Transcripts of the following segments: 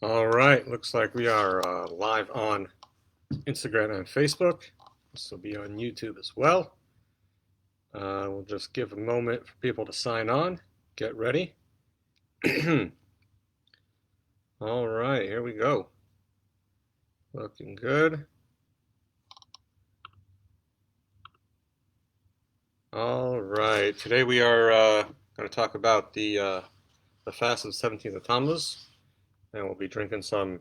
All right, looks like we are live on Instagram and Facebook. This will be on YouTube as well. We'll just give a moment for people to sign on. Get ready. All right, here we go. Looking good. All right, today we are going to talk about the fast of the 17th of Tammuz, and we'll be drinking some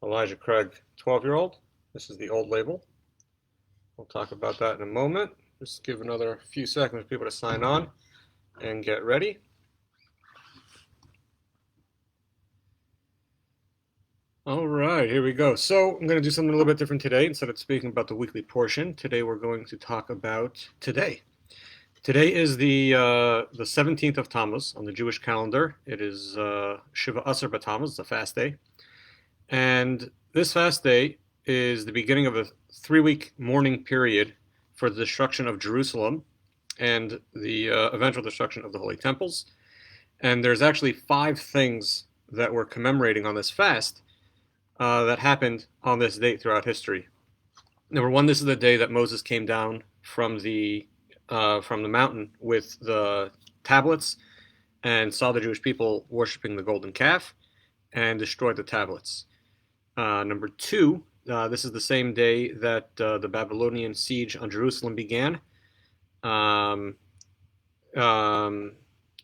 Elijah Craig 12-year-old. This is the old label. We'll talk about that in a moment. Just give another few seconds for people to sign on and get ready. All right, here we go. So I'm going to do something a little bit different today. Instead of speaking about the weekly portion, today we're going to talk about today. Today is the 17th of Tammuz on the Jewish calendar. It is Shiva Asar B'Tammuz, it's a fast day. And this fast day is the beginning of a 3-week mourning period for the destruction of Jerusalem and the eventual destruction of the holy temples. And there's actually 5 things that we're commemorating on this fast that happened on this date throughout history. Number 1, this is the day that Moses came down from the mountain with the tablets and saw the Jewish people worshiping the golden calf and destroyed the tablets. Number 2, this is the same day that the Babylonian siege on Jerusalem began. Well,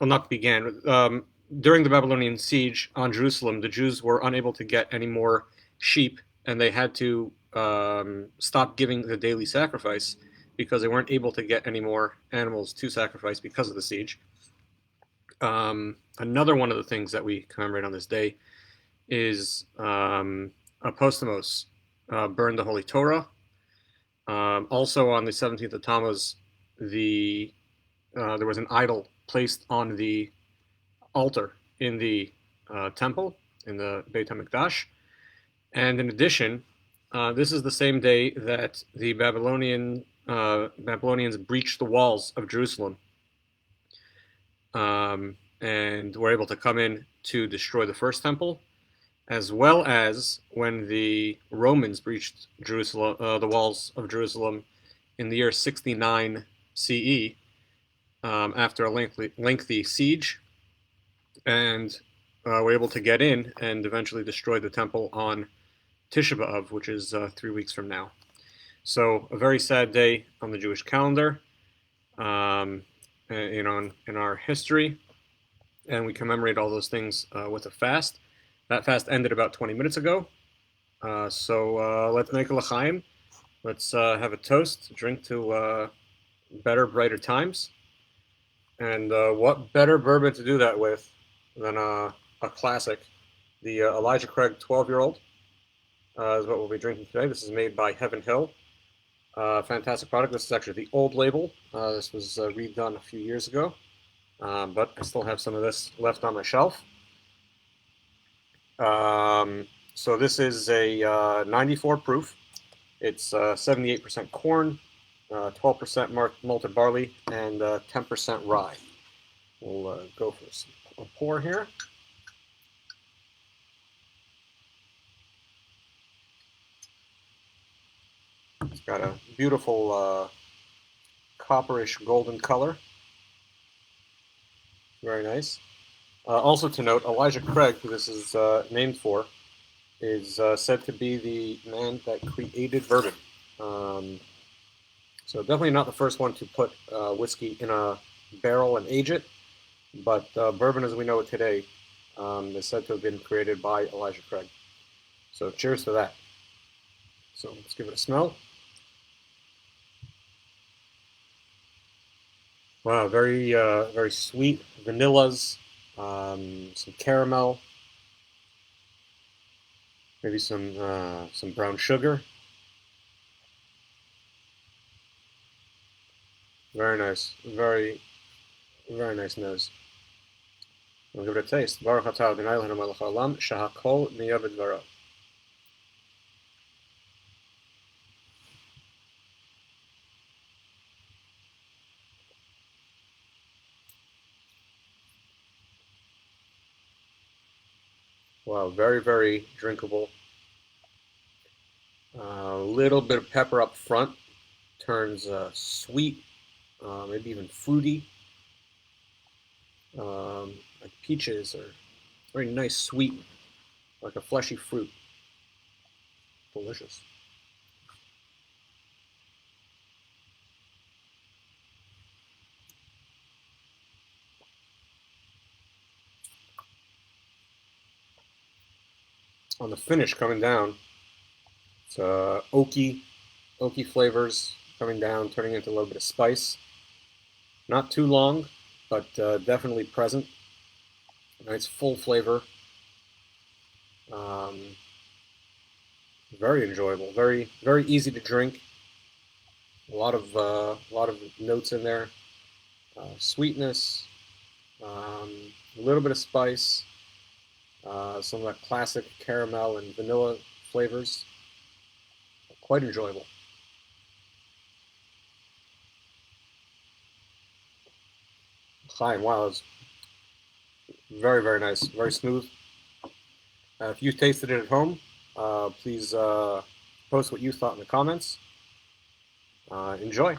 not began. During the Babylonian siege on Jerusalem, the Jews were unable to get any more sheep, and they had to stop giving the daily sacrifice because they weren't able to get any more animals to sacrifice because of the siege. Another one of the things that we commemorate on this day is Apostemos burned the Holy Torah. Also on the 17th of Tammuz, there was an idol placed on the altar in the temple, in the Beit HaMikdash. And in addition, this is the same day that the Babylonians breached the walls of Jerusalem and were able to come in to destroy the first temple, as well as when the Romans breached Jerusalem, the walls of Jerusalem in the year 69 CE, after a lengthy siege, and were able to get in and eventually destroy the temple on Tisha B'Av, which is 3 weeks from now. So a very sad day on the Jewish calendar, in our history, and we commemorate all those things with a fast. That fast ended about 20 minutes ago. So let's make a l'chaim. Let's have a toast, drink to better, brighter times. And what better bourbon to do that with than a classic? The Elijah Craig 12-year-old is what we'll be drinking today. This is made by Heaven Hill. Fantastic product. This is actually the old label. This was redone a few years ago, but I still have some of this left on my shelf. So this is a 94 proof. It's 78% corn, 12% malted barley, and 10% rye. We'll go for a pour here. It's got a beautiful copperish golden color. Very nice. Also to note, Elijah Craig, who this is named for, is said to be the man that created bourbon. So definitely not the first one to put whiskey in a barrel and age it, but bourbon as we know it today is said to have been created by Elijah Craig. So cheers to that. So let's give it a smell. Wow, very very sweet vanillas, some caramel, maybe some brown sugar. Very nice, very nice nose. We'll give it a taste. Baruch atah Adonai Eloheinu melech haolam shehakol niyeh b'dvaro. Wow, Very, very drinkable. A little bit of pepper up front turns sweet, maybe even fruity. Like peaches are very nice, sweet, like a fleshy fruit. Delicious. On the finish coming down, it's oaky flavors coming down, turning into a little bit of spice. Not too long, but definitely present. Nice full flavor. Um, Very enjoyable. Very easy to drink. A lot of notes in there. Sweetness, a little bit of spice, some of that classic caramel and vanilla flavors. Quite enjoyable. Chaim, wow, it's very nice, very smooth. If you tasted it at home, please post what you thought in the comments. Enjoy.